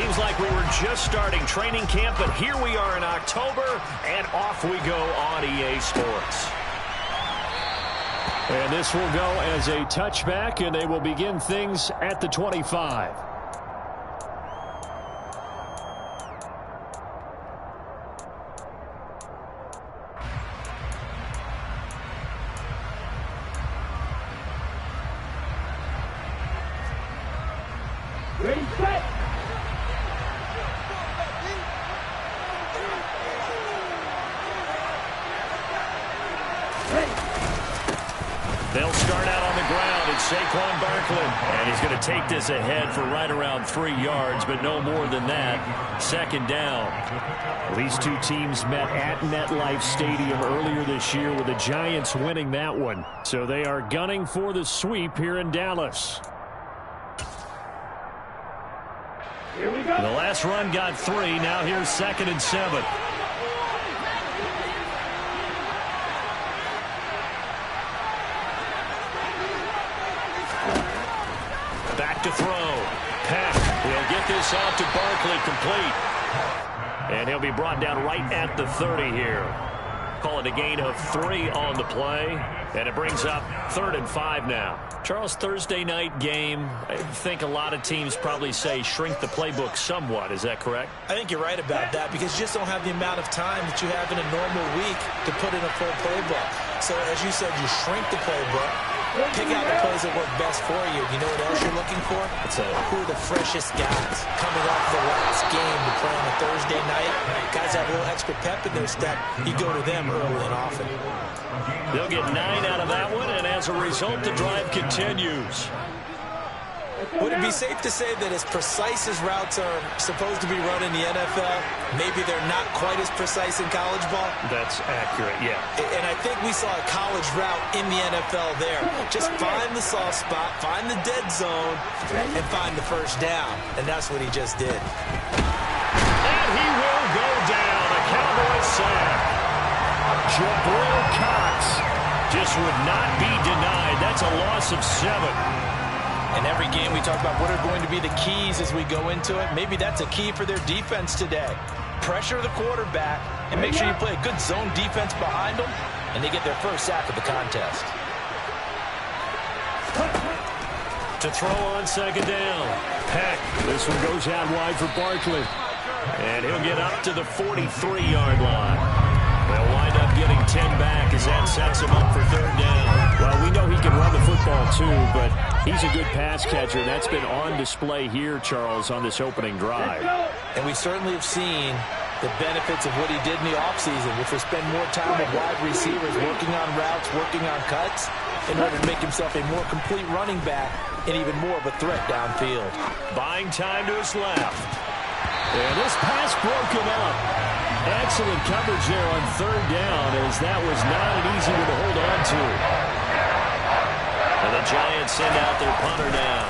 Seems like we were just starting training camp, but here we are in October, and off we go on EA Sports. And this will go as a touchback, and they will begin things at the 25. Ready, set. They'll start out on the ground. It's Saquon Barkley. And he's going to take this ahead for right around 3 yards, but no more than that. Second down. These two teams met at MetLife Stadium earlier this year with the Giants winning that one. So they are gunning for the sweep here in Dallas. Here we go. The last run got 3. Now here's 2nd and 7. Back to throw. Peck will get this out to Barkley, complete. And he'll be brought down right at the 30 here. Call it a gain of 3 on the play. And it brings up 3rd and 5 now. Charles, Thursday night game, I think a lot of teams probably say shrink the playbook somewhat. Is that correct? I think you're right about that because you just don't have the amount of time that you have in a normal week to put in a full playbook. So as you said, you shrink the playbook, pick out the plays that work best for you. You know what else you're looking for? Who are the freshest guys coming off the last game to play on a Thursday night? Guys have a little extra pep in their step. You go to them early and often. They'll get 9 out of that one, and as a result, the drive continues. Would it be safe to say that as precise as routes are supposed to be run in the NFL, maybe they're not quite as precise in college ball? That's accurate, yeah. And I think we saw a college route in the NFL there. Just find the soft spot, find the dead zone, and find the first down. And that's what he just did. And he will go down. A Cowboys sack. Jabril Cox just would not be denied. That's a loss of 7. In every game we talk about what are going to be the keys as we go into it. Maybe that's a key for their defense today. Pressure the quarterback and make sure you play a good zone defense behind them, and they get their first sack of the contest. To throw on 2nd down. Peck. This one goes out wide for Barkley. And he'll get up to the 43-yard line. They'll wind up getting 10 back as that sets him up for 3rd down. Well, we know he can run the football too, but he's a good pass catcher. That's been on display here, Charles, on this opening drive. And we certainly have seen the benefits of what he did in the offseason, which was spend more time with wide receivers, working on routes, working on cuts, in order to make himself a more complete running back and even more of a threat downfield. Buying time to his left. And this pass broken up. Excellent coverage there on 3rd down, as that was not an easy one to hold on to. And the Giants send out their punter now.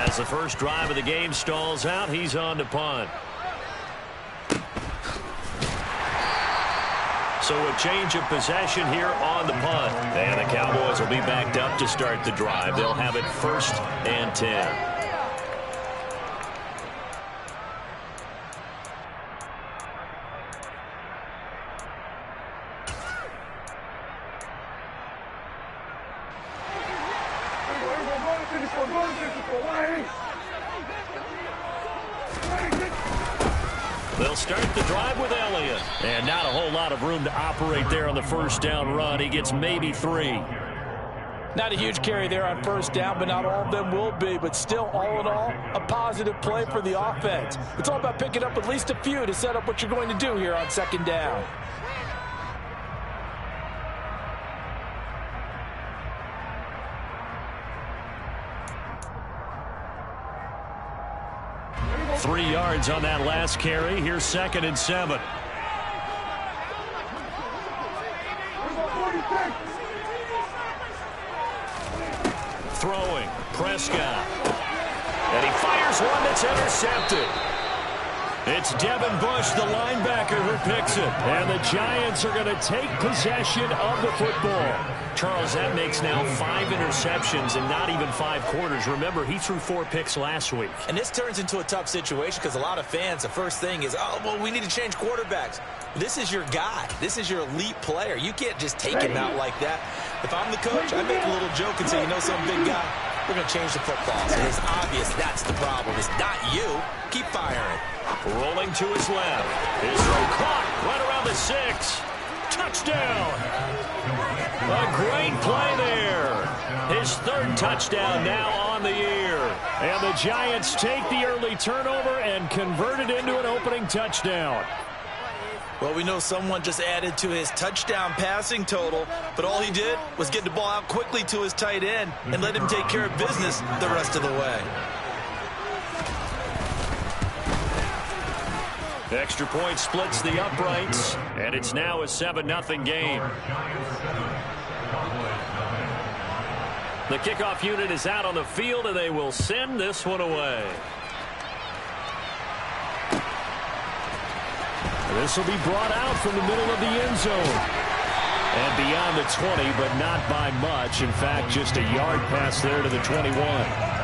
As the first drive of the game stalls out, he's on to punt. So a change of possession here on the punt. And the Cowboys will be backed up to start the drive. They'll have it 1st and 10. They'll start the drive with Elliott. And not a whole lot of room to operate there on the first down run. He gets maybe 3. Not a huge carry there on 1st down, but not all of them will be. But still, all in all, a positive play for the offense. It's all about picking up at least a few to set up what you're going to do here on 2nd down. Three yards on that last carry. Here's 2nd and 7. Throwing. Prescott. And he fires one that's intercepted. It's Devin Bush, the linebacker, who picks it. And the Giants are going to take possession of the football. Charles, that makes now 5 interceptions in not even 5 quarters. Remember, he threw 4 picks last week. And this turns into a tough situation because a lot of fans, the first thing is, oh, well, we need to change quarterbacks. This is your guy. This is your elite player. You can't just take him out like that. If I'm the coach, I make a little joke and say, you know, some big guy, we're going to change the football. So it's obvious that's the problem. It's not you. Keep firing. Rolling to his left. His throw caught right around the 6. Touchdown. A great play there. His 3rd touchdown now on the year. And the Giants take the early turnover and convert it into an opening touchdown. Well, we know someone just added to his touchdown passing total, but all he did was get the ball out quickly to his tight end and let him take care of business the rest of the way. Extra point splits the uprights, and it's now a 7-0 game. The kickoff unit is out on the field, and they will send this one away. This will be brought out from the middle of the end zone. And beyond the 20, but not by much. In fact, just a yard pass there to the 21.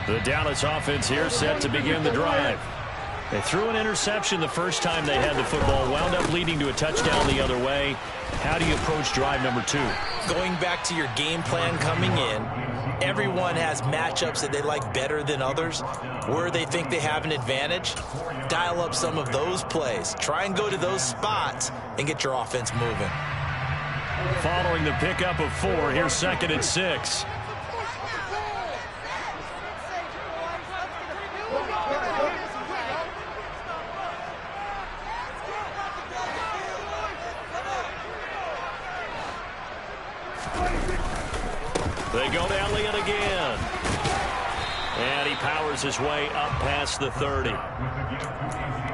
The Dallas offense here set to begin the drive. They threw an interception the first time they had the football, wound up leading to a touchdown the other way. How do you approach drive number 2? Going back to your game plan coming in, everyone has matchups that they like better than others, where they think they have an advantage. Dial up some of those plays. Try and go to those spots and get your offense moving. Following the pickup of 4, here's 2nd and 6. They go to Elliott again. And he powers his way up past the 30.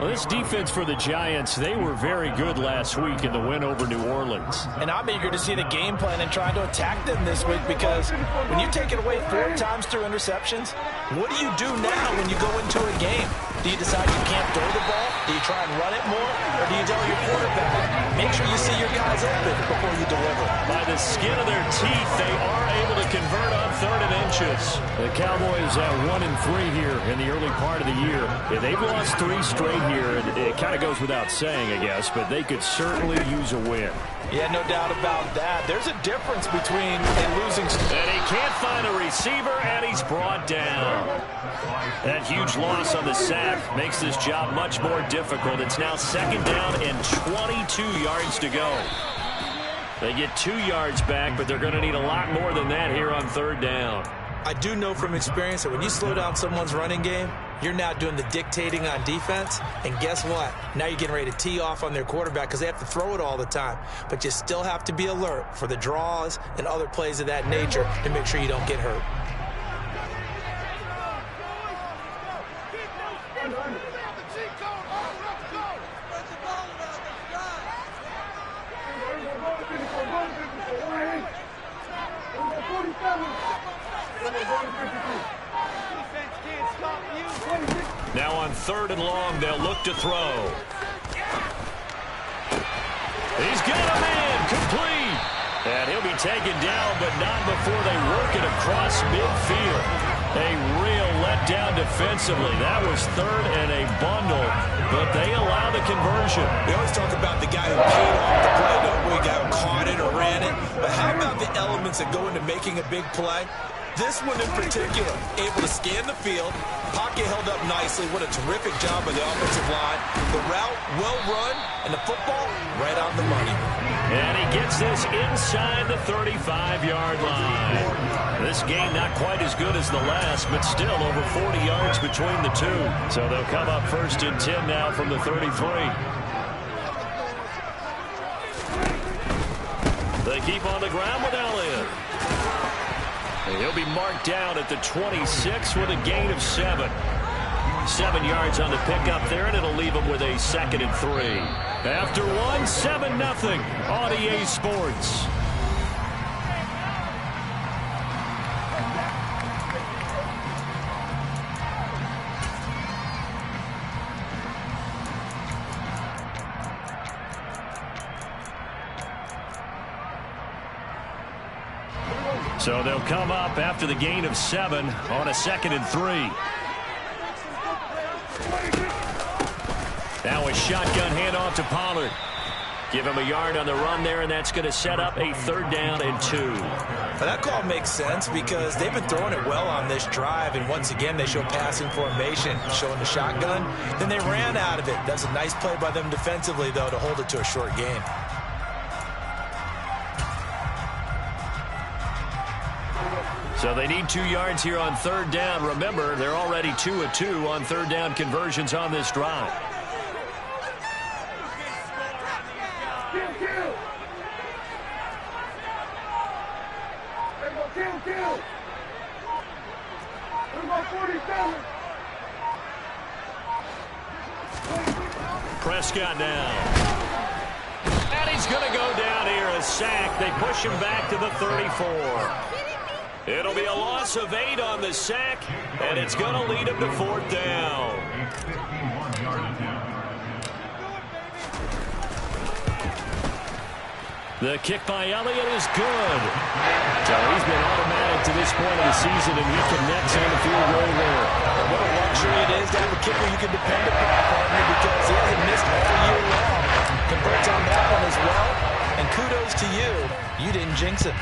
Well, this defense for the Giants, they were very good last week in the win over New Orleans. And I'm eager to see the game plan and trying to attack them this week, because when you take it away 4 times through interceptions, what do you do now when you go into a game? Do you decide you can't throw the ball? Do you try and run it more? Or do you tell your quarterback, make sure you see your guys open before you deliver? By the skin of their teeth, they are able to convert on 3rd and inches. The Cowboys at 1-3 here in the early part of the year. Yeah, they've lost 3 straight here. It kind of goes without saying, I guess, but they could certainly use a win. Yeah, no doubt about that. There's a difference between a losing... And he can't find a receiver, and he's brought down. That huge loss on the sack makes this job much more difficult. It's now 2nd down and 22 yards to go. They get 2 yards back, but they're going to need a lot more than that here on 3rd down. I do know from experience that when you slow down someone's running game, you're now doing the dictating on defense. And guess what? Now you're getting ready to tee off on their quarterback because they have to throw it all the time. But you still have to be alert for the draws and other plays of that nature to make sure you don't get hurt. Now on 3rd and long, they'll look to throw. He's got a man, complete. And he'll be taken down, but not before they work it across midfield. A real letdown defensively. That was 3rd and a bundle, but they allow the conversion. We always talk about the guy who paid off the play, don't we? The guy who caught it or ran it. But how about the elements that go into making a big play? This one in particular, able to scan the field, pocket held up nicely. What a terrific job by the offensive line. The route, well run, and the football right on the money. And he gets this inside the 35-yard line. This game not quite as good as the last, but still over 40 yards between the two. So they'll come up 1st and 10 now from the 33. They keep on the ground with Elliott. And he'll be marked down at the 26 with a gain of 7. 7 yards on the pickup there, and it'll leave him with a 2nd and 3. After 1, 7-0 on EA Sports. So they'll come up after the gain of 7 on a 2nd and 3. Now a shotgun handoff to Pollard. Give him a yard on the run there, and that's going to set up a 3rd down and 2. Well, that call makes sense because they've been throwing it well on this drive, and once again they show passing formation, showing the shotgun. Then they ran out of it. That's a nice play by them defensively, though, to hold it to a short game. So they need 2 yards here on 3rd down. Remember, they're already 2 of 2 on 3rd down conversions on this drive. Prescott now. And he's going to go down here, a sack. They push him back to the 34. It'll be a loss of 8 on the sack, and it's going to lead him to 4th down. The kick by Elliott is good. So he's been automatic to this point of the season, and he connects on the field goal there. What a luxury it is to have a kicker you can depend upon, partner, because he hasn't missed all year long. Converts on that one as well, and kudos to you. You didn't jinx it.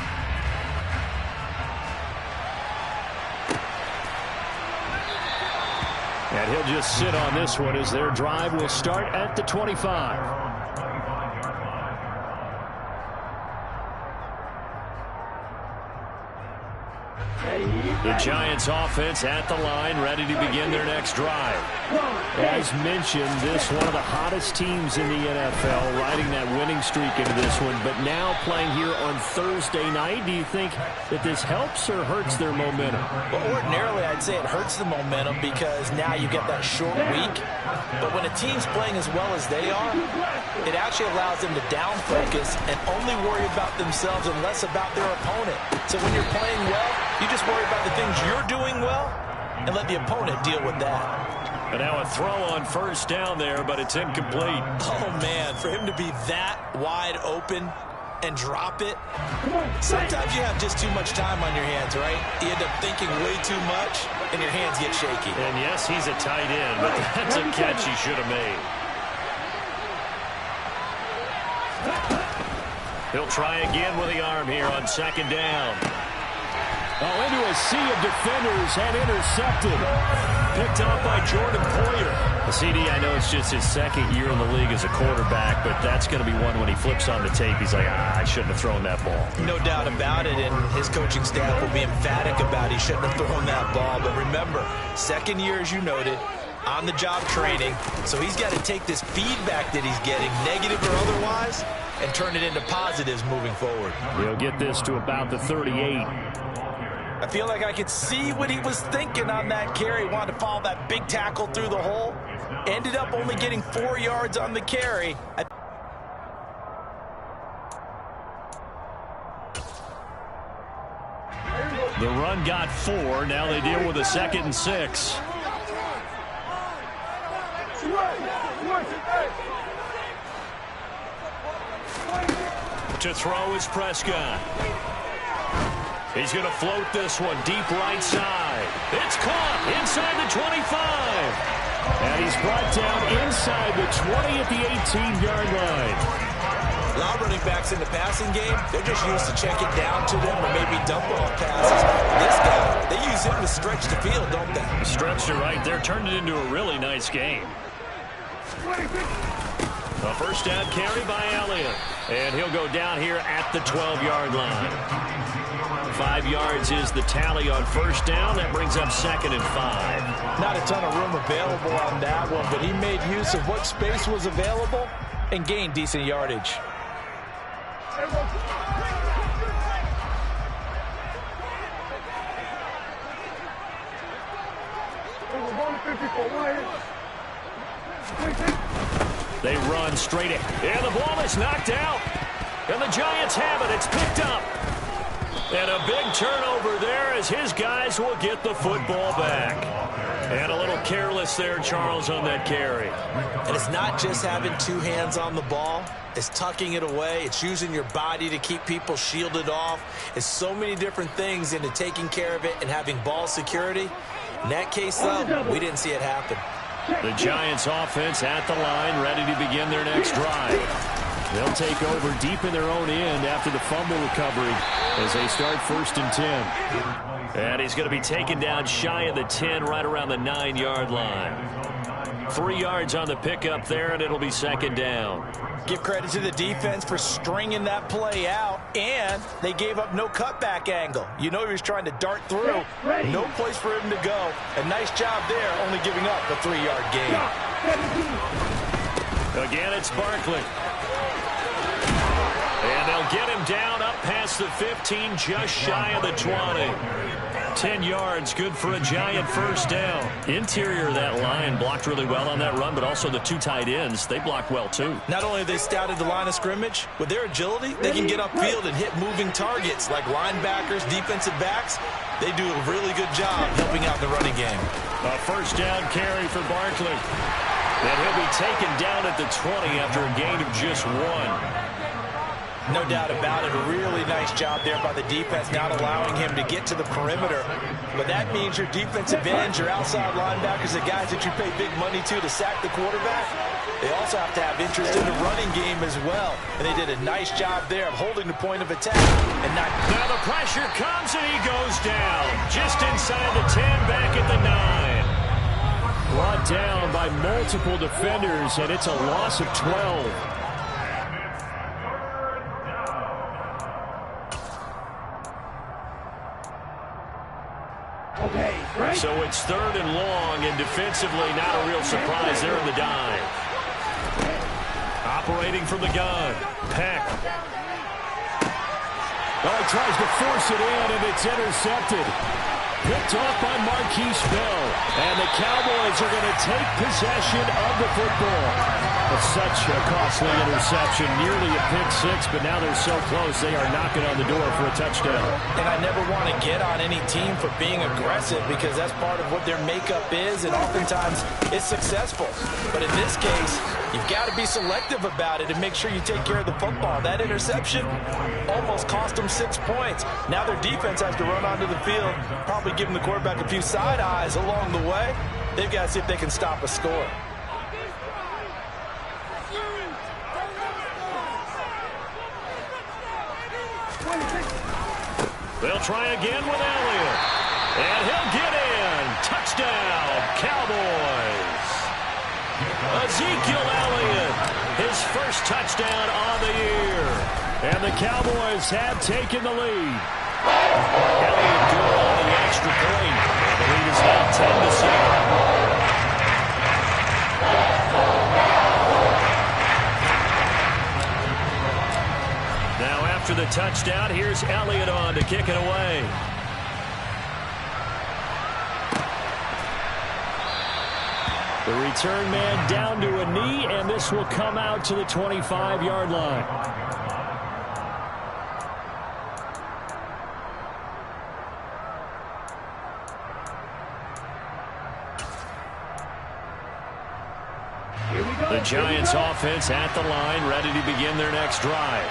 And he'll just sit on this one as their drive will start at the 25. The Giants offense at the line, ready to begin their next drive. As mentioned, this one of the hottest teams in the NFL, riding that winning streak into this one, but now playing here on Thursday night. Do you think that this helps or hurts their momentum? Well, ordinarily, I'd say it hurts the momentum because now you get that short week. But when a team's playing as well as they are, it actually allows them to down focus and only worry about themselves and less about their opponent. So when you're playing well, you just worry about the things you're doing well and let the opponent deal with that. And now a throw on 1st down there, but it's incomplete. Oh, man, for him to be that wide open and drop it. Sometimes you have just too much time on your hands, right? You end up thinking way too much, and your hands get shaky. And yes, he's a tight end, but that's a catch he should have made. He'll try again with the arm here on 2nd down. Oh, into a sea of defenders and intercepted. Picked off by Jordan Poyer. CD, I know it's just his 2nd year in the league as a quarterback, but that's going to be one when he flips on the tape. He's like, I shouldn't have thrown that ball. No doubt about it, and his coaching staff will be emphatic about he shouldn't have thrown that ball. But remember, 2nd year, as you noted, on-the-job training, so he's got to take this feedback that he's getting, negative or otherwise, and turn it into positives moving forward. He'll get this to about the 38. I feel like I could see what he was thinking on that carry. Wanted to follow that big tackle through the hole. Ended up only getting 4 yards on the carry. The run got 4. Now they deal with a 2nd and 6. To throw is Prescott. He's going to float this one deep right side. It's caught inside the 25. And he's brought down inside the 20 at the 18-yard line. A lot of running backs in the passing game, they're just used to check it down to them or maybe dump off passes. This guy, they use him to stretch the field, don't they? Stretched it right there, turned it into a really nice game. A 1st down carry by Elliott. And he'll go down here at the 12-yard line. 5 yards is the tally on 1st down. That brings up 2nd and 5. Not a ton of room available on that one, but he made use of what space was available and gained decent yardage. They run straight in. And the ball is knocked out. And the Giants have it. It's picked up. And a big turnover there as his guys will get the football back. And a little careless there, Charles, on that carry. And it's not just having two hands on the ball. It's tucking it away. It's using your body to keep people shielded off. It's so many different things into taking care of it and having ball security. In that case, though, we didn't see it happen. The Giants offense at the line, ready to begin their next drive. They'll take over deep in their own end after the fumble recovery as they start 1st and 10. And he's going to be taken down shy of the 10, right around the 9-yard line. 3 yards on the pickup there, and it'll be 2nd down. Give credit to the defense for stringing that play out, and they gave up no cutback angle. You know he was trying to dart through. No place for him to go. A nice job there, only giving up a 3-yard gain. Again, it's Barkley. And they'll get him down up past the 15, just shy of the 20. 10 yards, good for a Giant 1st down. Interior of that line blocked really well on that run, but also the 2 tight ends, they blocked well too. Not only have they scouted the line of scrimmage, with their agility, they can get upfield and hit moving targets like linebackers, defensive backs. They do a really good job helping out the running game. A 1st down carry for Barkley. And he'll be taken down at the 20 after a gain of just 1. No doubt about it. A really nice job there by the defense, not allowing him to get to the perimeter. But that means your defensive ends, your outside linebackers, the guys that you pay big money to sack the quarterback, they also have to have interest in the running game as well. And they did a nice job there of holding the point of attack. And not. Now the pressure comes and he goes down. Just inside the 10, back at the 9. Brought down by multiple defenders, and it's a loss of 12. So it's 3rd and long, and defensively not a real surprise there in the dive. Operating from the gun, Peck. Oh, he tries to force it in, and it's intercepted. Picked off by Marquise Bell. And the Cowboys are going to take possession of the football. It's such a costly interception, nearly a pick-6, but now they're so close they are knocking on the door for a touchdown. And I never want to get on any team for being aggressive because that's part of what their makeup is, and oftentimes it's successful. But in this case, you've got to be selective about it and make sure you take care of the football. That interception almost cost them 6 points. Now their defense has to run onto the field, probably giving the quarterback a few side eyes along the way. They've got to see if they can stop a score. They'll try again with Elliott. And he'll get in. Touchdown, Cowboys. Ezekiel Elliott, his 1st touchdown on the year. And the Cowboys have taken the lead. Elliott good on the extra point. The lead is now 10-7. Now after the touchdown, here's Elliott on to kick it away. The return man down to a knee, and this will come out to the 25-yard line. The Giants offense at the line, ready to begin their next drive.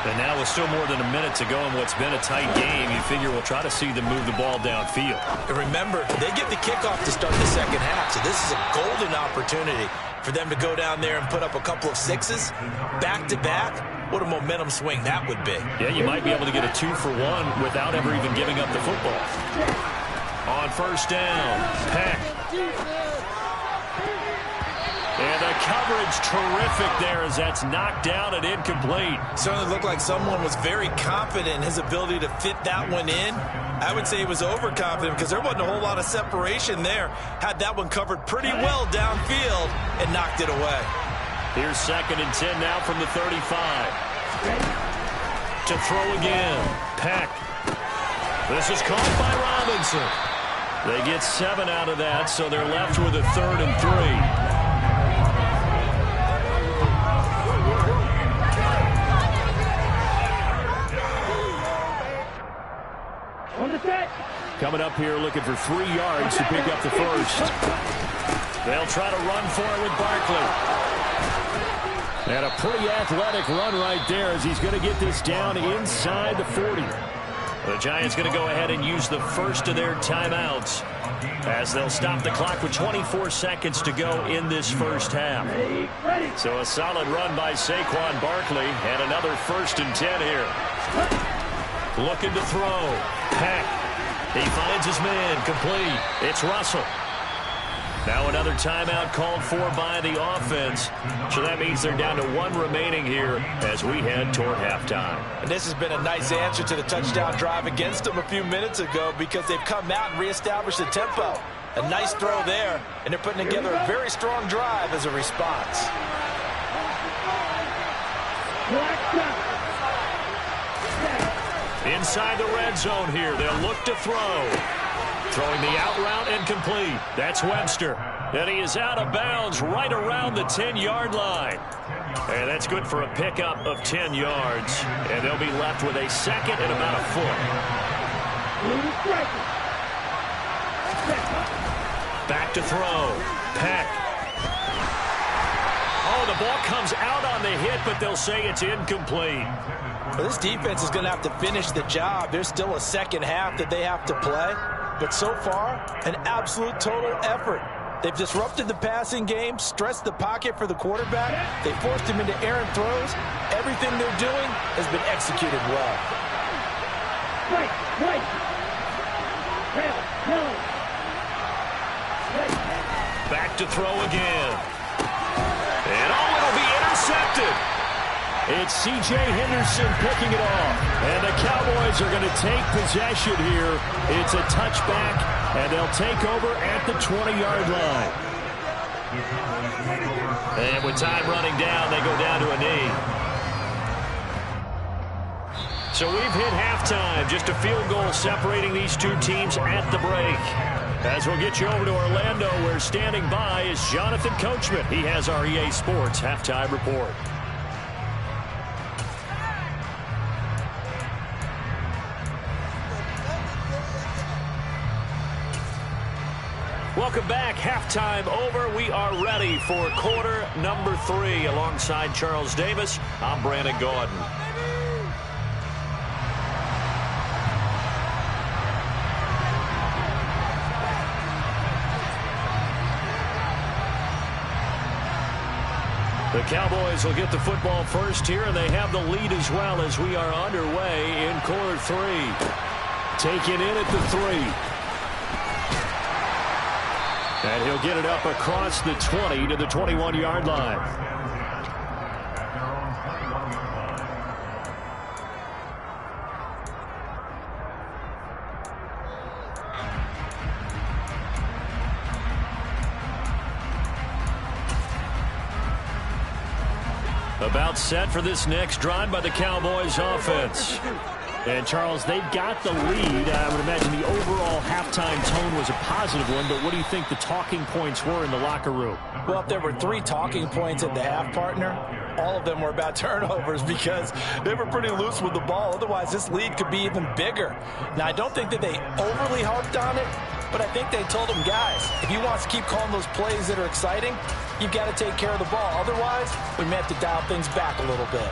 And now with still more than a minute to go in what's been a tight game, you figure we'll try to see them move the ball downfield. And remember, they get the kickoff to start the 2nd half, so this is a golden opportunity for them to go down there and put up a couple of 6s back-to-back. What a momentum swing that would be. Yeah, you might be able to get a 2-for-1 without ever even giving up the football. On 1st down, Peck. And the coverage terrific there as that's knocked down and incomplete. Certainly looked like someone was very confident in his ability to fit that one in. I would say he was overconfident because there wasn't a whole lot of separation there. Had that one covered pretty well downfield and knocked it away. Here's 2nd and 10 now from the 35. To throw again, Peck. This is caught by Robinson. They get 7 out of that, so they're left with a 3rd and 3. Coming up here looking for 3 yards to pick up the first. They'll try to run for it with Barkley. And a pretty athletic run right there as he's going to get this down inside the 40. The Giants going to go ahead and use the first of their timeouts as they'll stop the clock with 24 seconds to go in this first half. So a solid run by Saquon Barkley and another 1st and 10 here. Looking to throw. Peck. He finds his man. Complete. It's Russell. Now another timeout called for by the offense. So that means they're down to 1 remaining here as we head toward halftime. And this has been a nice answer to the touchdown drive against them a few minutes ago because they've come out and reestablished the tempo. A nice throw there, and they're putting together a very strong drive as a response. Inside the red zone here, they'll look to throw. Throwing the out route and complete. That's Webster. And he is out of bounds right around the 10-yard line. And that's good for a pickup of 10 yards. And they'll be left with a 2nd and about a foot. Back to throw. Peck. Oh, the ball comes out on the hit, but they'll say it's incomplete. Well, this defense is going to have to finish the job. There's still a second half that they have to play. But so far, an absolute total effort. They've disrupted the passing game, stressed the pocket for the quarterback. They forced him into errant throws. Everything they're doing has been executed well. Back to throw again. And oh, it'll be intercepted. It's C.J. Henderson picking it off. And the Cowboys are going to take possession here. It's a touchback, and they'll take over at the 20-yard line. And with time running down, they go down to a knee. So we've hit halftime. Just a field goal separating these 2 teams at the break. As we'll get you over to Orlando, where standing by is Jonathan Coachman. He has our EA Sports halftime report. Welcome back. Halftime over. We are ready for quarter number 3. Alongside Charles Davis, I'm Brandon Gaudin. The Cowboys will get the football first here, and they have the lead as well as we are underway in quarter 3. Taken in at the 3. And he'll get it up across the 20 to the 21-yard line. About set for this next drive by the Cowboys offense. And, Charles, they've got the lead. I would imagine the overall halftime tone was a positive one, but what do you think the talking points were in the locker room? Well, if there were 3 talking points at the half, partner, all of them were about turnovers because they were pretty loose with the ball. Otherwise, this lead could be even bigger. Now, I don't think that they overly harped on it, but I think they told them, guys, if you want to keep calling those plays that are exciting, you've got to take care of the ball. Otherwise, we may have to dial things back a little bit.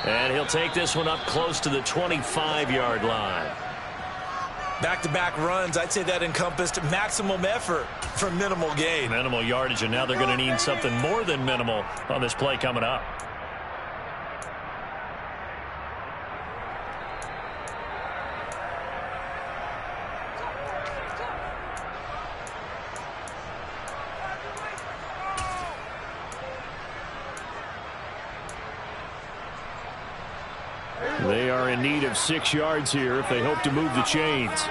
And he'll take this one up close to the 25-yard line. Back-to-back runs, I'd say that encompassed maximum effort for minimal gain. Minimal yardage, and now they're going to need something more than minimal on this play coming up. They are in need of 6 yards here if they hope to move the chains.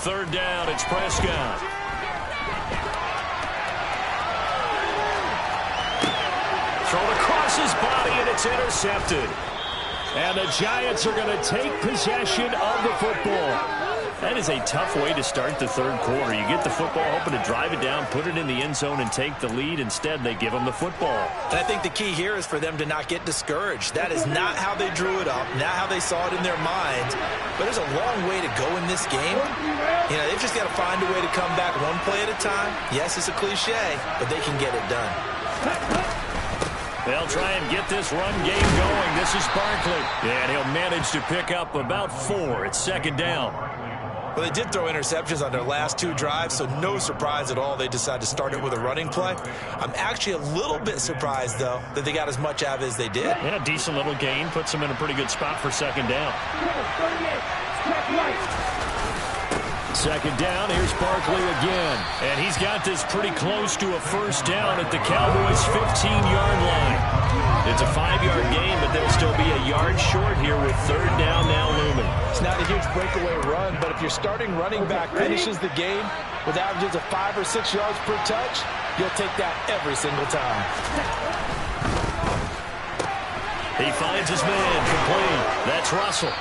third down. It's Prescott. Thrown across his body, and it's intercepted. And the Giants are going to take possession of the football. That is a tough way to start the third quarter. You get the football, hoping to drive it down, put it in the end zone, and take the lead. Instead, they give them the football. And I think the key here is for them to not get discouraged. That is not how they drew it up, not how they saw it in their minds. But there's a long way to go in this game. You know, they've just got to find a way to come back one play at a time. Yes, it's a cliche, but they can get it done. They'll try and get this run game going. This is Barkley. And he'll manage to pick up about 4. It's second down. Well, they did throw interceptions on their last 2 drives, so no surprise at all they decided to start it with a running play. I'm actually a little bit surprised, though, that they got as much out of it as they did. Yeah, decent little gain. Puts them in a pretty good spot for second down. Second down, here's Barkley again. And he's got this pretty close to a first down at the Cowboys' 15-yard line. It's a 5-yard gain, but they'll still be a yard short here with third down now looming. It's not a huge breakaway run, but if your starting running back finishes the game with averages of 5 or 6 yards per touch, you'll take that every single time. He finds his man complete. That's Russell.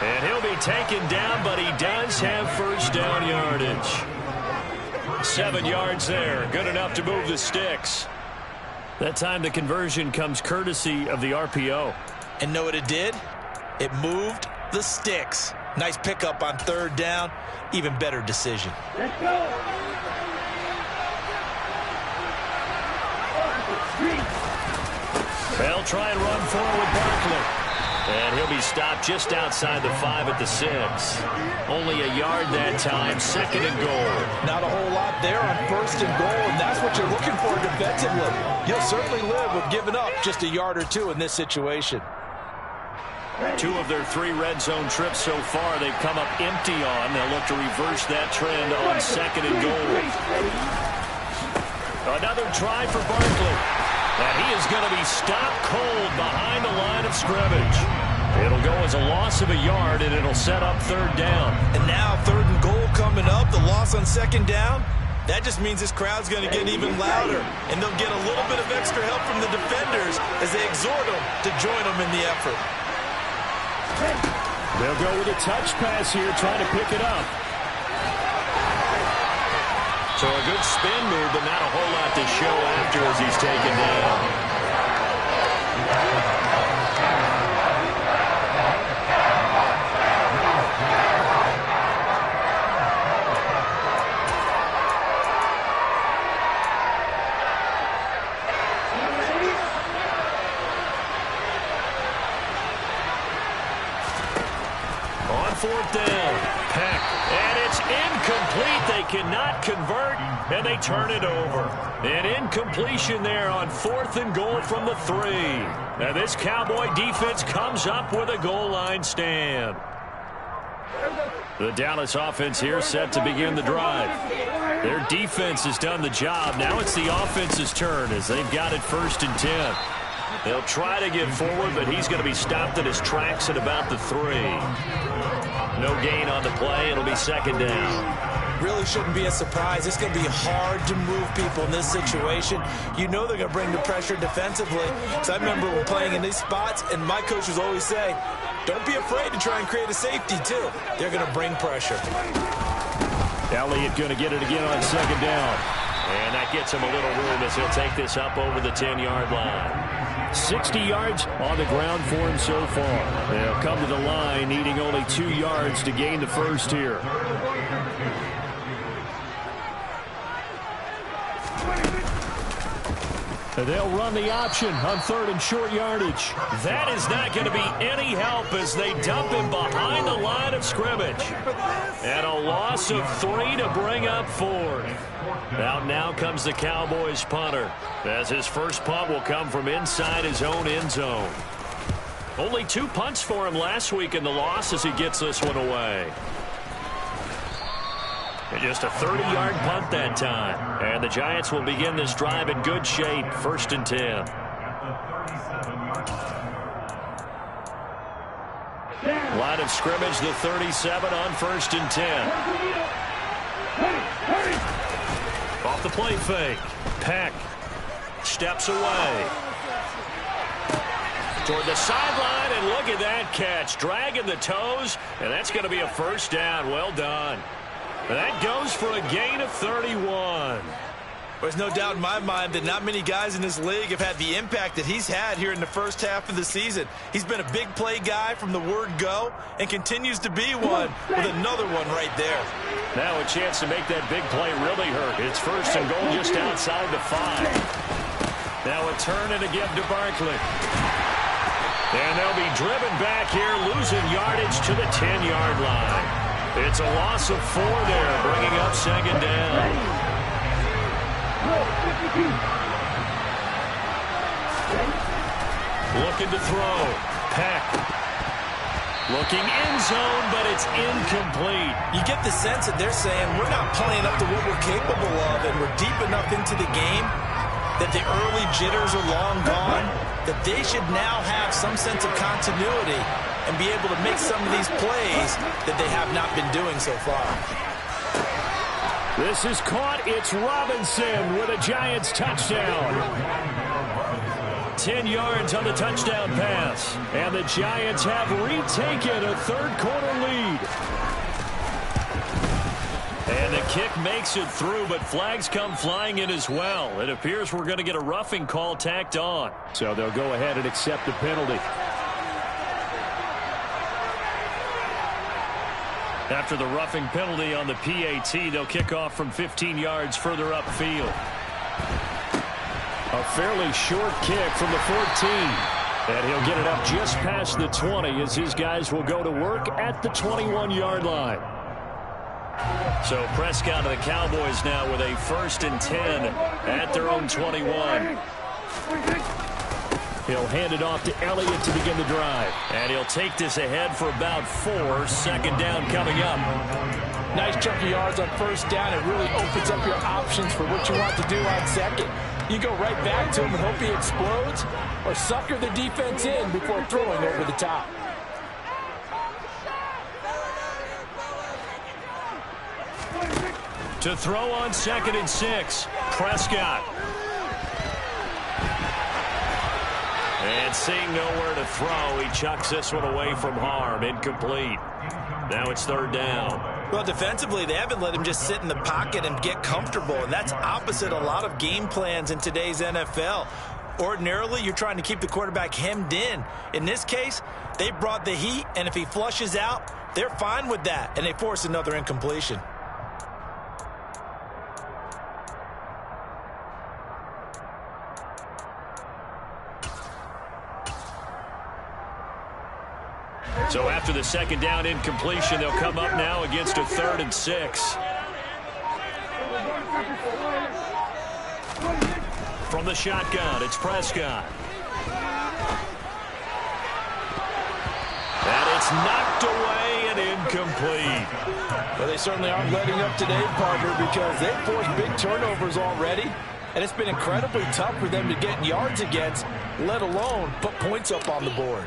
And he'll be taken down, but he does have first down yardage. 7 yards there. Good enough to move the sticks. That time the conversion comes courtesy of the RPO. And know what it did? It moved the sticks. Nice pickup on third down. Even better decision. Let's go. They'll try and run forward with Barkley. And he'll be stopped just outside the 5 at the 6. Only a yard that time, second and goal. Not a whole lot there on first and goal, and that's what you're looking for defensively. You'll certainly live with giving up just a yard or 2 in this situation. 2 of their 3 red zone trips so far they've come up empty on. They'll look to reverse that trend on second and goal. Another try for Barkley. And he is going to be stopped cold behind the line of scrimmage. It'll go as a loss of a yard, and it'll set up third down. And now third and goal coming up, the loss on second down. That just means this crowd's going to get even louder, and they'll get a little bit of extra help from the defenders as they exhort them to join them in the effort. They'll go with a touch pass here, trying to pick it up. So a good spin move, but not a whole lot to show after as he's taken down. On fourth down, Peck, and it's incomplete. They cannot convert, and they turn it over. An incompletion there on 4th and goal from the 3. Now this Cowboy defense comes up with a goal line stand. The Dallas offense here set to begin the drive. Their defense has done the job. Now it's the offense's turn as they've got it 1st and 10. They'll try to get forward, but he's going to be stopped at his tracks at about the 3. No gain on the play. It'll be second down. Really shouldn't be a surprise. It's going to be hard to move people in this situation. You know they're going to bring the pressure defensively. So I remember playing in these spots, and my coaches always say, don't be afraid to try and create a safety, too. They're going to bring pressure. Elliott going to get it again on second down. And that gets him a little room as he'll take this up over the 10-yard line. 60 yards on the ground for him so far. They'll come to the line needing only 2 yards to gain the first here. They'll run the option on 3rd and short yardage. That is not going to be any help as they dump him behind the line of scrimmage. And a loss of 3 to bring up 4th. Out now comes the Cowboys punter, as his first punt will come from inside his own end zone. Only 2 punts for him last week in the loss as he gets this one away. And just a 30-yard punt that time. And the Giants will begin this drive in good shape, 1st and 10. Line of scrimmage, the 37 on 1st and 10. Off the play fake. Peck steps away. Toward the sideline, and look at that catch. Dragging the toes, and that's going to be a first down. Well done. That goes for a gain of 31. There's no doubt in my mind that not many guys in this league have had the impact that he's had here in the first half of the season. He's been a big play guy from the word go and continues to be one with another one right there. Now a chance to make that big play really hurt. It's 1st and goal just outside the 5. Now a turn and a give to Barkley. And they'll be driven back here, losing yardage to the 10-yard line. It's a loss of 4 there, bringing up 2nd down. Looking to throw. Peck. Looking end zone, but it's incomplete. You get the sense that they're saying we're not playing up to what we're capable of, and we're deep enough into the game that the early jitters are long gone, that they should now have some sense of continuity and be able to make some of these plays that they have not been doing so far. This is caught. It's Robinson with a Giants touchdown. 10 yards on the touchdown pass. And the Giants have retaken a third-quarter lead. And the kick makes it through, but flags come flying in as well. It appears we're going to get a roughing call tacked on. So they'll go ahead and accept the penalty. After the roughing penalty on the PAT, they'll kick off from 15 yards further upfield. A fairly short kick from the 14. And he'll get it up just past the 20 as his guys will go to work at the 21-yard line. So Prescott of the Cowboys now with a 1st and 10 at their own 21. He'll hand it off to Elliott to begin the drive. And he'll take this ahead for about 4. 2nd down coming up. Nice chunk of yards on 1st down. It really opens up your options for what you want to do on 2nd. You go right back to him and hope he explodes, or sucker the defense in before throwing over the top. To throw on 2nd and 6. Prescott. And seeing nowhere to throw, he chucks this one away from harm. Incomplete. Now it's 3rd down. Well, defensively, they haven't let him just sit in the pocket and get comfortable, and that's opposite a lot of game plans in today's NFL. Ordinarily, you're trying to keep the quarterback hemmed in. In this case, they brought the heat, and if he flushes out, they're fine with that, and they force another incompletion. So after the 2nd down incompletion, they'll come up now against a 3rd and 6. From the shotgun, it's Prescott. And it's knocked away and incomplete. Well, they certainly aren't letting up today, partner, because they've forced big turnovers already. And it's been incredibly tough for them to get yards against, let alone put points up on the board.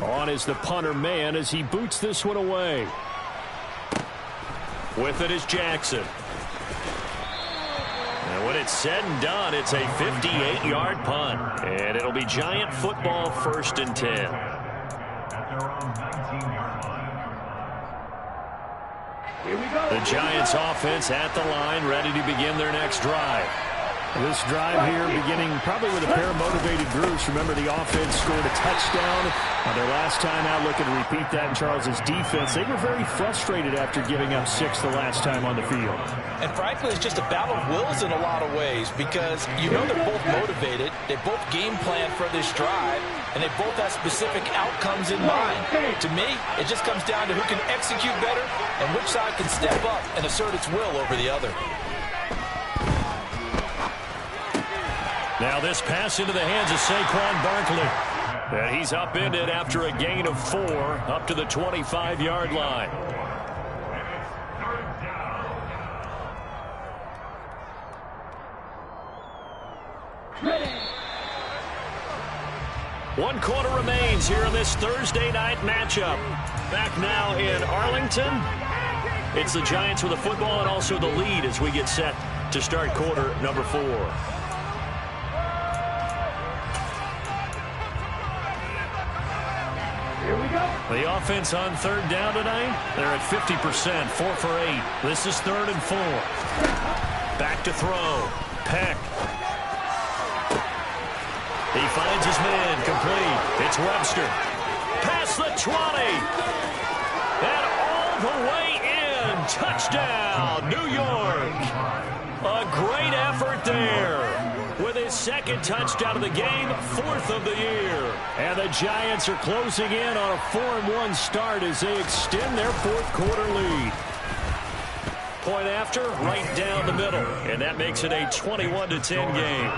On is the punter man as he boots this one away. With it is Jackson. And when it's said and done, it's a 58-yard punt. And it'll be Giant football, 1st and 10. The Giants offense at the line, ready to begin their next drive. This drive here beginning probably with a pair of motivated groups. Remember, the offense scored a touchdown on their last time out. Looking to repeat that in Charles's defense. They were very frustrated after giving up 6 the last time on the field. And frankly, it's just a battle of wills in a lot of ways, because you know they're both motivated. They both game plan for this drive, and they both have specific outcomes in mind. To me, it just comes down to who can execute better and which side can step up and assert its will over the other. Now this pass into the hands of Saquon Barkley. And he's upended after a gain of 4 up to the 25-yard line. 1 quarter remains here in this Thursday night matchup. Back now in Arlington. It's the Giants with the football and also the lead as we get set to start quarter number 4. Here we go. The offense on 3rd down tonight, they're at 50%, 4 for 8. This is 3rd and 4. Back to throw. Peck. He finds his man, complete. It's Webster. Past the 20. And all the way in. Touchdown, New York. A great effort there. With his 2nd touchdown of the game, 4th of the year. And the Giants are closing in on a 4-1 start as they extend their 4th quarter lead. Point after, right down the middle. And that makes it a 21-10 game.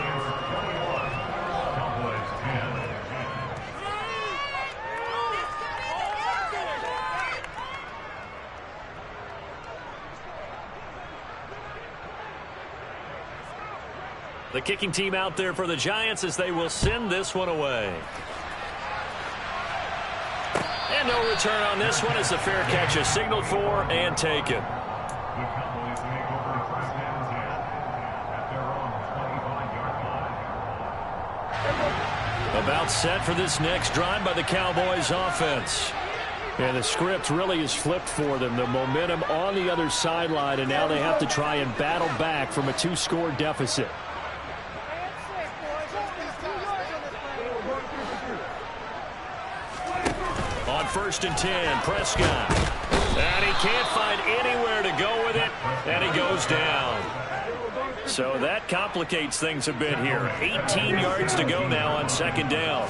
The kicking team out there for the Giants as they will send this one away. And no return on this one as the fair catch is signaled for and taken. About set for this next drive by the Cowboys offense. And the script really is flipped for them. The momentum on the other sideline, and now they have to try and battle back from a 2-score deficit. On 1st and 10, Prescott. And he can't find anywhere to go with it, and he goes down. So that complicates things a bit here. 18 yards to go now on 2nd down.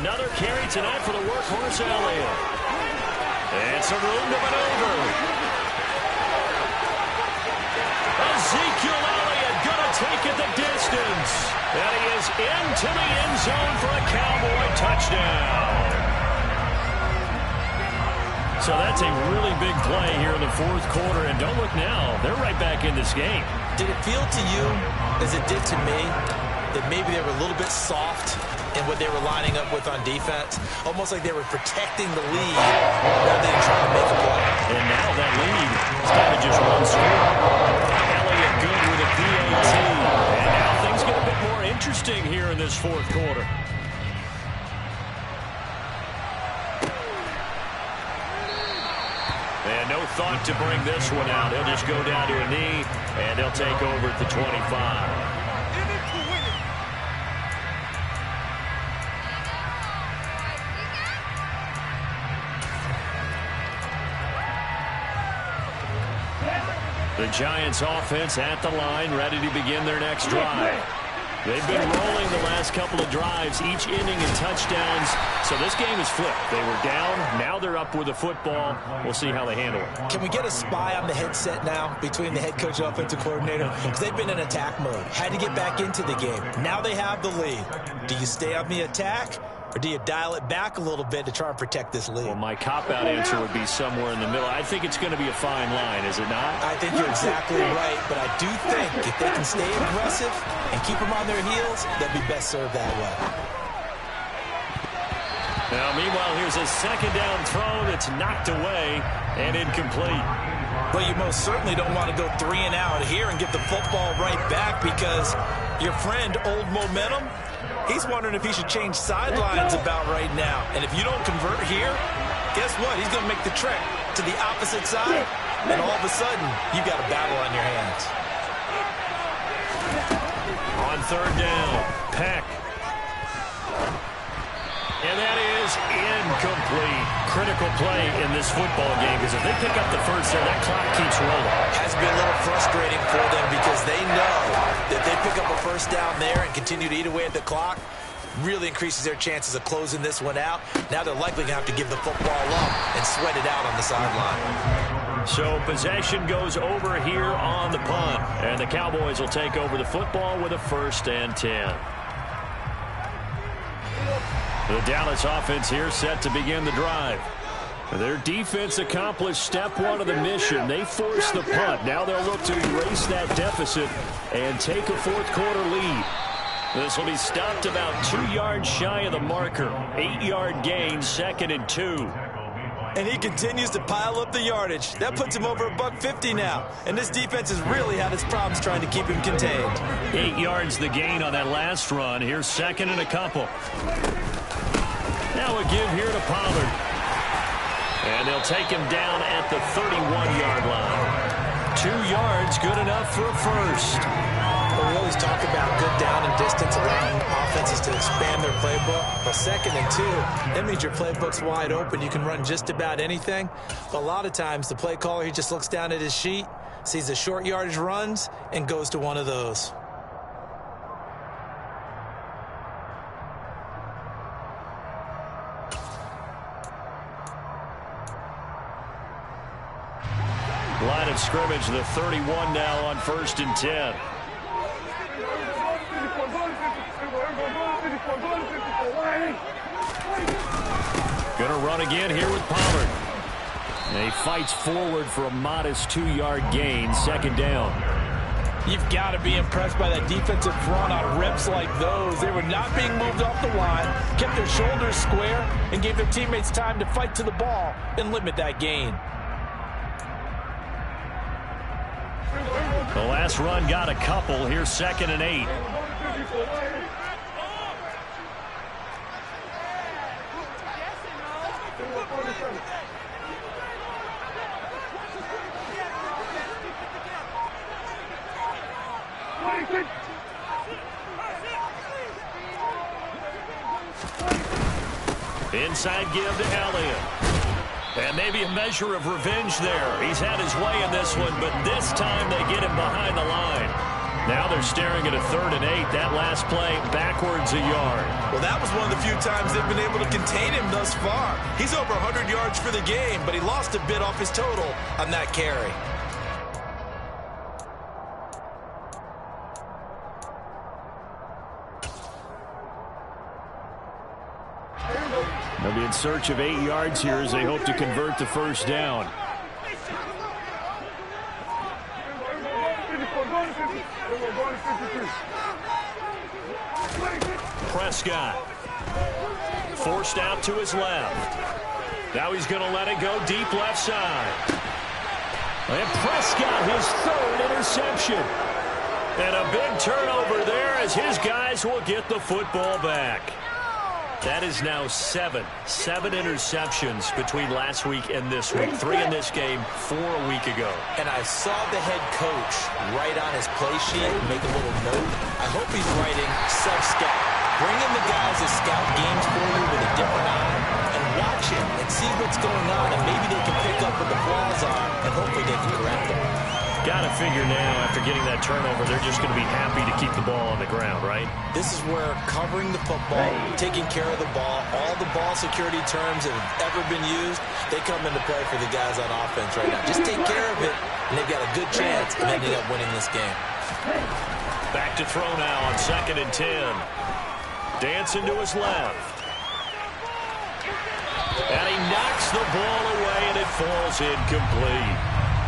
Another carry tonight for the workhorse Elliott. And some room to maneuver. Ezekiel Elliott going to take it the distance. And he is into the end zone for a Cowboy touchdown. So that's a really big play here in the 4th quarter. And don't look now, they're right back in this game. Did it feel to you, as it did to me, that maybe they were a little bit soft in what they were lining up with on defense? Almost like they were protecting the lead rather than trying to make a play. And now that lead is kind of just run straight. Elliott good with a PAT. And now things get a bit more interesting here in this 4th quarter. And no thought to bring this one out. He'll just go down to a knee, and they'll take over at the 25. The Giants offense at the line, ready to begin their next drive. They've been rolling the last couple of drives, each inning in touchdowns. So this game is flipped. They were down. Now they're up with the football. We'll see how they handle it. Can we get a spy on the headset now between the head coach and offensive coordinator? Because they've been in attack mode. Had to get back into the game. Now they have the lead. Do you stay on the attack? Or do you dial it back a little bit to try and protect this lead? Well, my cop-out answer would be somewhere in the middle. I think it's going to be a fine line, is it not? I think you're exactly right, but I do think if they can stay aggressive and keep them on their heels, they'll be best served that way. Now, meanwhile, here's a 2nd down throw that's knocked away and incomplete. But you most certainly don't want to go 3 and out here and get the football right back because your friend, Old Momentum, he's wondering if he should change sidelines about right now. And if you don't convert here, guess what? He's going to make the trek to the opposite side. And all of a sudden, you've got a battle on your hands. On 3rd down, Peck. And that is incomplete. Critical play in this football game because if they pick up the first there, that clock keeps rolling. Has been a little frustrating for them because they know that they pick up a first down there and continue to eat away at the clock, really increases their chances of closing this one out. Now they're likely going to have to give the football up and sweat it out on the sideline. So possession goes over here on the punt, and the Cowboys will take over the football with a 1st and 10. The Dallas offense here set to begin the drive. Their defense accomplished step 1 of the mission. They forced the punt. Now they'll look to erase that deficit and take a 4th quarter lead. This will be stopped about 2 yards shy of the marker. 8-yard gain, 2nd and 2. And he continues to pile up the yardage. That puts him over $150 now. And this defense has really had its problems trying to keep him contained. 8 yards the gain on that last run. Here's 2nd and a couple. Now a give here to Pollard. And they'll take him down at the 31-yard line. 2 yards, good enough for a first. Well, we always talk about good down and distance, allowing offenses to expand their playbook. But 2nd and 2, that means your playbook's wide open. You can run just about anything. But a lot of times, the play caller, he just looks down at his sheet, sees the short yardage runs, and goes to one of those. Line of scrimmage, the 31 now on 1st and 10. Going to run again here with Pollard. And he fights forward for a modest 2-yard gain, 2nd down. You've got to be impressed by that defensive front on reps like those. They were not being moved off the line, kept their shoulders square, and gave their teammates time to fight to the ball and limit that gain. The last run got a couple. Here's 2nd and 8. Inside give to Elliott. And maybe a measure of revenge there. He's had his way in this one, but this time they get him behind the line. Now they're staring at a 3rd and 8. That last play backwards a yard. Well, that was one of the few times they've been able to contain him thus far. He's over 100 yards for the game, but he lost a bit off his total on that carry. They'll be in search of 8 yards here as they hope to convert the first down. Prescott forced out to his left. Now he's going to let it go deep left side. And Prescott, his 3rd interception. And a big turnover there as his guys will get the football back. That is now 7 interceptions between last week and this week. 3 in this game, 4 a week ago. And I saw the head coach write on his play sheet, make a little note. I hope he's writing self-scout. Bring in the guys to scout games for you with a different eye and watch him and see what's going on, and maybe they can pick up what the flaws are, and hopefully they can correct them. Got to figure now, after getting that turnover, they're just going to be happy to keep the ball on the ground, right? This is where covering the football, taking care of the ball, all the ball security terms that have ever been used, they come into play for the guys on offense right now. Just take care of it, and they've got a good chance of ending up winning this game. Back to throw now on 2nd and 10. Dancing to his left. And he knocks the ball away, and it falls incomplete.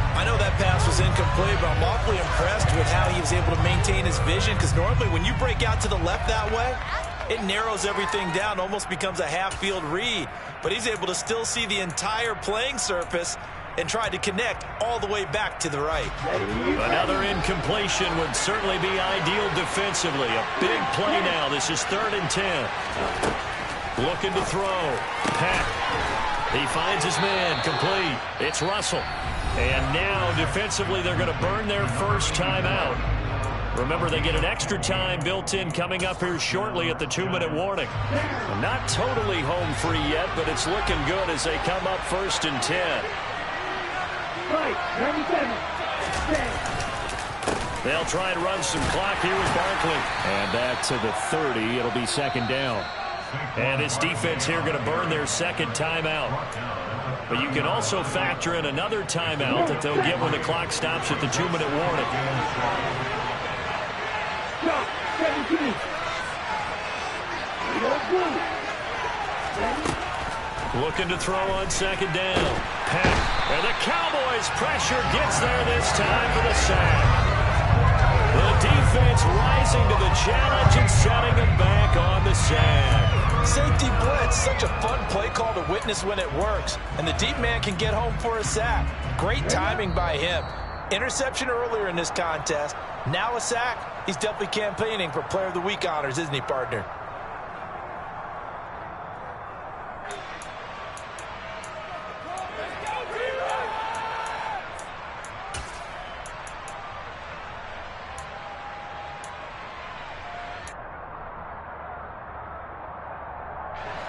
I know that pass was incomplete, but I'm awfully impressed with how he was able to maintain his vision, because normally when you break out to the left that way, it narrows everything down, almost becomes a half-field read. But he's able to still see the entire playing surface and try to connect all the way back to the right. Another incompletion would certainly be ideal defensively. A big play now. This is 3rd and 10. Looking to throw. Peck. He finds his man. Complete. It's Russell. And now, defensively, they're going to burn their first timeout. Remember, they get an extra time built in coming up here shortly at the 2-minute warning. Not totally home free yet, but it's looking good as they come up 1st and 10. They'll try and run some clock here with Barkley. And back to the 30. It'll be 2nd down. And this defense here going to burn their 2nd timeout. But you can also factor in another timeout that they'll get when the clock stops at the 2-minute warning. Looking to throw on 2nd down. Peck. And the Cowboys pressure gets there this time for the sack. The defense rising to the challenge and him back on the sack. Safety blitz, such a fun play call to witness when it works. And the deep man can get home for a sack. Great timing by him. Interception earlier in this contest. Now a sack. He's definitely campaigning for Player of the Week honors, isn't he, partner?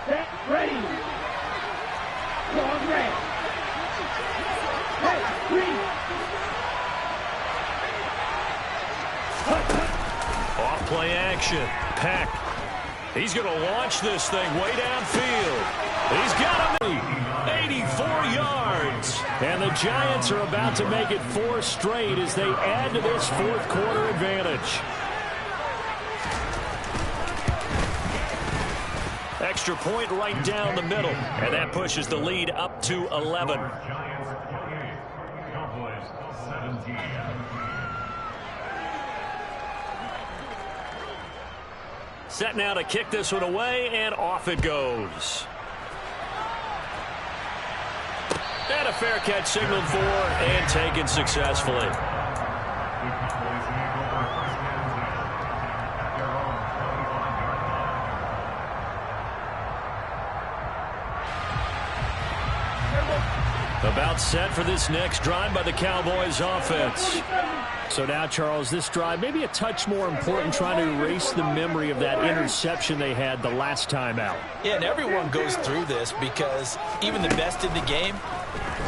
Set, ready. Long red. Hey, green. Off play action. Peck. He's going to launch this thing way downfield. He's got him. 84 yards. And the Giants are about to make it 4 straight as they add to this fourth quarter advantage. Extra point right down the middle. And that pushes the lead up to 11. Cowboys 17. Set now to kick this one away, and off it goes. And a fair catch signaled for and taken successfully. About set for this next drive by the Cowboys offense. So now, Charles, this drive maybe a touch more important, trying to erase the memory of that interception they had the last time out. Yeah, and everyone goes through this because even the best in the game,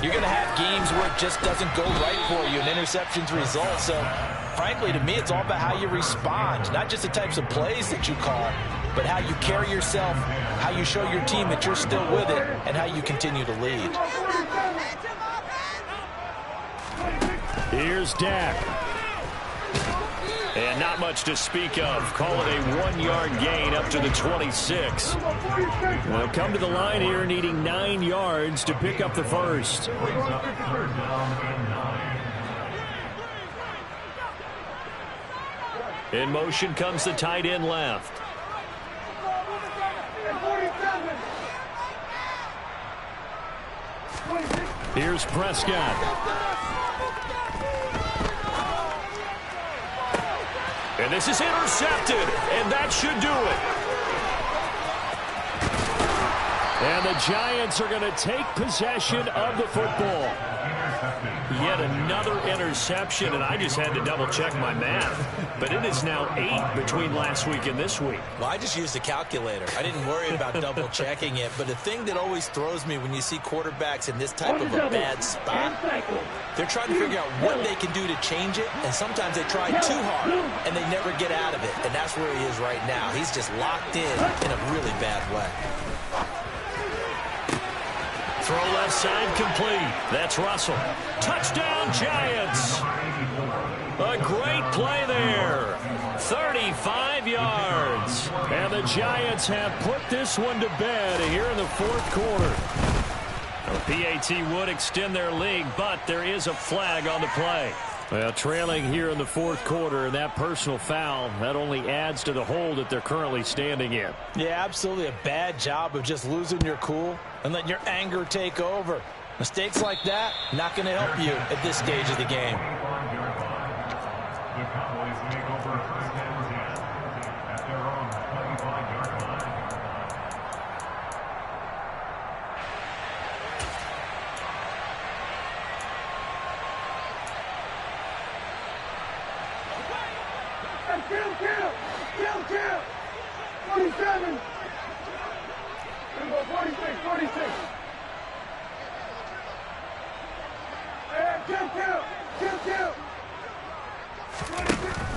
you're going to have games where it just doesn't go right for you and interceptions result. So, frankly, to me, it's all about how you respond, not just the types of plays that you call, but how you carry yourself, how you show your team that you're still with it, and how you continue to lead. Here's Dak. And not much to speak of. Call it a 1-yard gain up to the 26. Well, come to the line here needing 9 yards to pick up the first. In motion comes the tight end left. Here's Prescott. And this is intercepted, and that should do it. And the Giants are going to take possession of the football. Yet another interception, and I just had to double-check my math. But it is now 8 between last week and this week. Well, I just used a calculator. I didn't worry about double-checking it. But the thing that always throws me when you see quarterbacks in this type of a bad spot, they're trying to figure out what they can do to change it, and sometimes they try too hard, and they never get out of it. And that's where he is right now. He's just locked in a really bad way. Throw left side complete. That's Russell. Touchdown, Giants. A great play there. 35 yards. And the Giants have put this one to bed here in the fourth quarter. PAT would extend their lead, but there is a flag on the play. Well, trailing here in the fourth quarter, and that personal foul, that only adds to the hole that they're currently standing in. Yeah, absolutely a bad job of just losing your cool and letting your anger take over. Mistakes like that, not going to help you at this stage of the game. The Cowboys make over first and 10 at their own 25-yard line. Kill! 47! 46! Kill!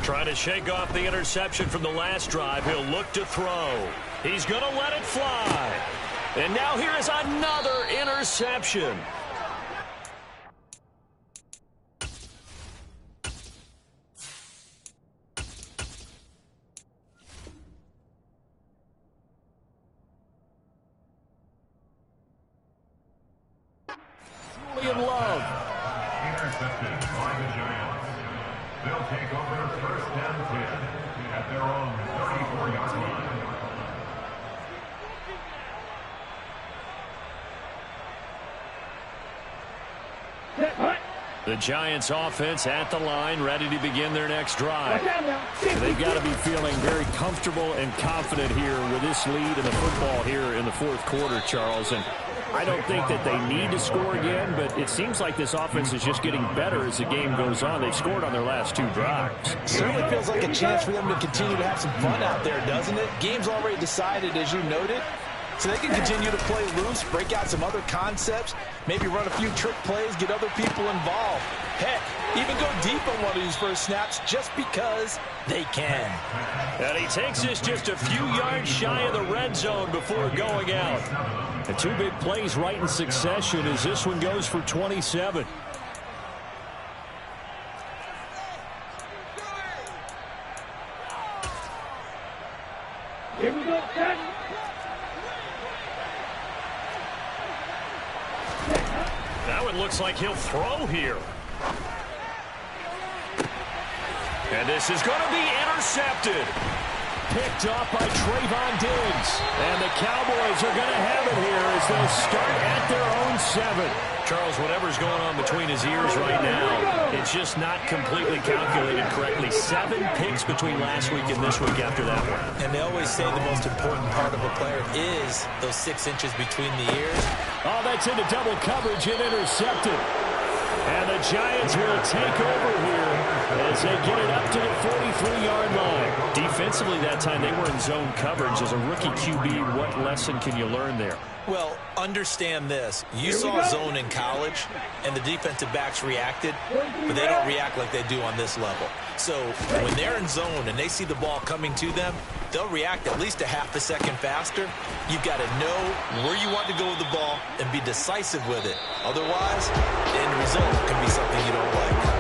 Trying to shake off the interception from the last drive. He'll look to throw. He's going to let it fly. And now here is another interception. Love. Intercepted by the Giants. They'll take over first and 10 at their own 34-yard line. The Giants offense at the line, ready to begin their next drive. Watch out now. They've got to be feeling very comfortable and confident here with this lead in the football here in the fourth quarter, Charles. And I don't think that they need to score again, but it seems like this offense is just getting better as the game goes on. They've scored on their last 2 drives. Certainly feels like a chance for them to continue to have some fun out there, doesn't it? Game's already decided, as you noted. So they can continue to play loose, break out some other concepts, maybe run a few trick plays, get other people involved. Heck, even go deep on one of these first snaps just because they can. And he takes this just a few yards shy of the red zone before going out. And 2 big plays right in succession as this one goes for 27. Here we go. Set. That one looks like he'll throw here. And this is going to be intercepted. Picked off by Trayvon Diggs. And the Cowboys are going to have it here as they'll start at their own 7. Charles, whatever's going on between his ears right now, it's just not completely calculated correctly. 7 picks between last week and this week after that one. And they always say the most important part of a player is those 6 inches between the ears. Oh, that's into double coverage and intercepted. And the Giants will take over here as they get it up to the 43-yard line. Defensively that time, they were in zone coverage. As a rookie QB, what lesson can you learn there? Well, understand this. You saw zone in college, and the defensive backs reacted, but they don't react like they do on this level. So when they're in zone and they see the ball coming to them, they'll react at least a half a second faster. You've got to know where you want to go with the ball and be decisive with it. Otherwise, the end result can be something you don't like.